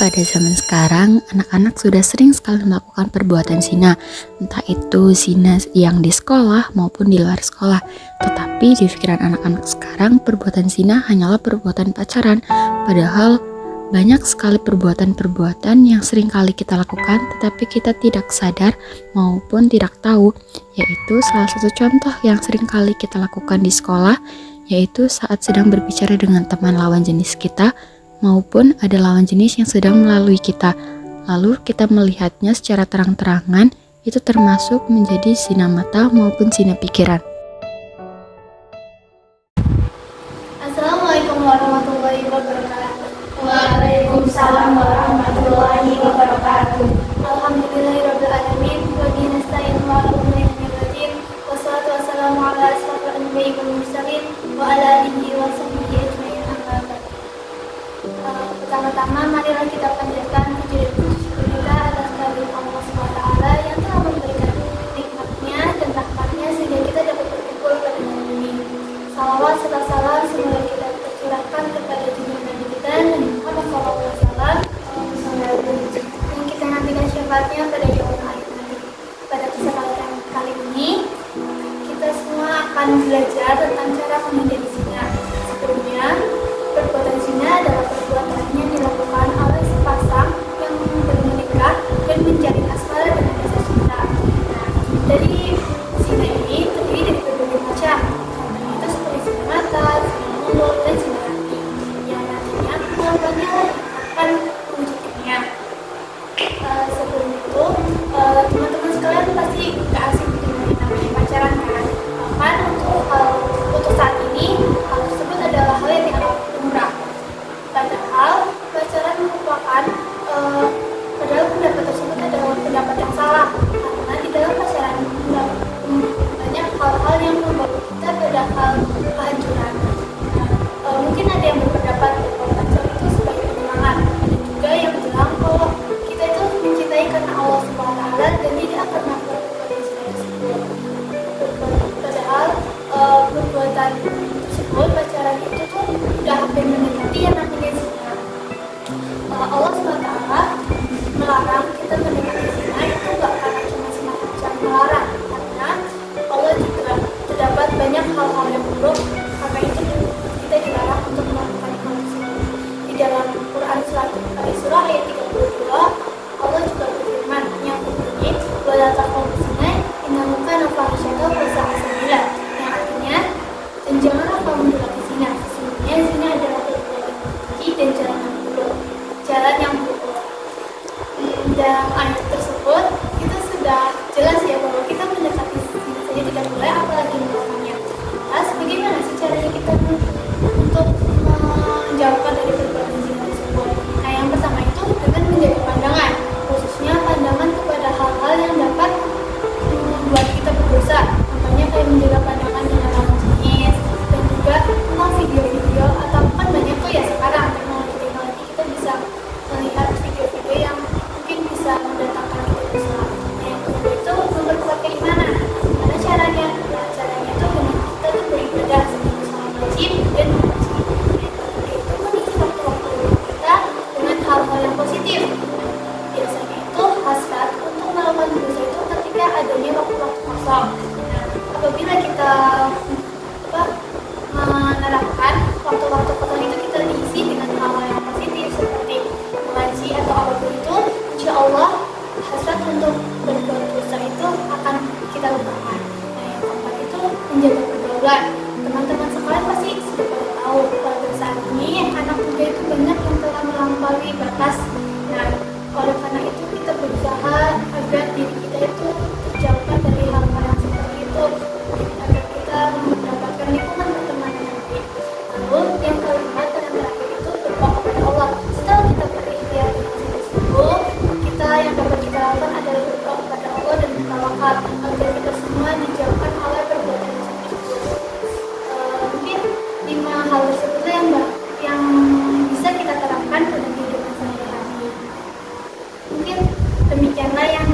pada zaman sekarang, anak-anak sudah sering sekali melakukan perbuatan zina, entah itu zina yang di sekolah maupun di luar sekolah. Tetapi di pikiran anak-anak sekarang, perbuatan zina hanyalah perbuatan pacaran, padahal banyak sekali perbuatan-perbuatan yang sering kali kita lakukan, tetapi kita tidak sadar maupun tidak tahu, yaitu salah satu contoh yang sering kali kita lakukan di sekolah, yaitu saat sedang berbicara dengan teman lawan jenis kita, maupun ada lawan jenis yang sedang melalui kita, lalu kita melihatnya secara terang-terangan, itu termasuk menjadi zina mata maupun zina pikiran. Assalamualaikum warahmatullahi wabarakatuh. Waalaikumsalam warahmatullahi wabarakatuh. Alhamdulillahirabbil alamin wa bihi nasta'in wa ala umuri ni'matin wassalatu wassalamu ala asyrofil anbiya'i wal mursalin wa ala alihi wa sahbihi ajmain. Pertama-tama marilah kita panjatkan puji dan syukur kita atas kehadirat Allah SWT yang telah memberikan nikmatnya dan rahmatnya sehingga kita dapat berkumpul pada hari ini. Salawat serta salam semoga kita tercurahkan kepada junjungan Nabi kita Nabi Muhammad SAW yang kita nantikan syafaatnya pada yaumul akhir nanti. Pada kesempatan kali ini kita semua akan belajar tentang cara menghindari zina. Sebelumnya, perbuatan zina adalah perbuatan yang dilakukan oleh sepasang yang belum menikah dan menjalin asmara dengan dasar cinta. Nah, dari zina ini terdiri dari berbagai macam. Contohnya itu seperti zina mata, zina mulut, dan zina hati. Yang nantinya korbannya akan mewujudkannya. Sebelum itu, teman-teman sekalian pasti gak asing dengan namanya pacaran kan? Bahkan untuk saat ini, hal tersebut adalah hal yang dianggap lumrah. Padahal pacaran merupakan padahal pendapat tersebut adalah pendapat yang salah, karena di dalam pacaran banyak hal-hal yang membawa kita pada hal kehancuran. Mungkin ada yang berpendapat bahwa pacaran itu sebagai penyemangat, ada juga yang bilang kalau kita itu mencintai karena Allah SWT dan tidak akan melakukan perbuatan zina tersebut. Padahal perbuatan tersebut, pacaran itu tuh udah hampir mendekati yang namanya zina. Allah SWT melarang kita mendekati zina itu gak karena cuma semacam melarang, karena Allah juga terdapat banyak hal-hal yang buruk, karena itu kita dilarang untuk melakukan hal tersebut. Di dalam Quran surat Al-Isra ayat 32, Allah juga berfirman yang berbunyi wala taqrabuz zina innahu kana fahisyatan wa sa'a sabila, yang artinya dan janganlah kamu mendekati zina, sesungguhnya zina adalah perbuatan keji dan jalan yang buruk. Dalam ayat tersebut kita sudah jelas ya bahwa kita mendekati zina saja tidak boleh, apalagi melakukannya. Lantas bagaimana sih caranya kita untuk menjauhkan dari perbuatan zina tersebut? Nah, yang pertama itu dengan menjaga pandangan, khususnya pandangan kepada hal-hal yang dapat membuat kita berdosa. Contohnya kayak menjaga pandangan dengan lawan jenis, dan juga tentang video-video, atau kan banyak tuh ya sekarang teknologi kita bisa melihat video-video yang mungkin bisa mendatangkan kita dosa. Nah, yang kedua itu memperkuat keimanan. Gimana caranya? Nah, caranya itu dengan kita tuh beribadah seperti sholat wajib dan itu mengisi waktu-waktu kita dengan hal-hal yang positif. Biasanya itu hasrat untuk melakukan dosa itu ketika adanya waktu-waktu kosong. Nah, apabila kita menerapkan waktu-waktu kosong itu kita diisi dengan hal-hal yang positif seperti mengaji atau apapun itu, insya Allah hasrat untuk berbuat dosa itu akan kita lupakan. Nah, yang keempat itu menjaga pergaulan. Teman-teman sekalian pasti sudah pada tahu pada saat ini anak muda itu banyak yang telah melampaui batas. Nah, oleh karena itu kita berusaha agar diri kita itu terjauhkan dari hal-hal yang seperti itu, agar kita mendapatkan lingkungan pertemanan yang baik. Lalu yang kelima dan yang terakhir itu berdoa kepada Allah. Setelah kita berikhtiar dengan tersebut, kita yang dapat kita lakukan adalah berdoa kepada Allah dan bertawakal agar kita semua dijauhkan oleh perbuatan tersebut. Mungkin 5 hal tersebut yang bisa kita terapkan pada kehidupan sehari-hari. Mungkin demikianlah yang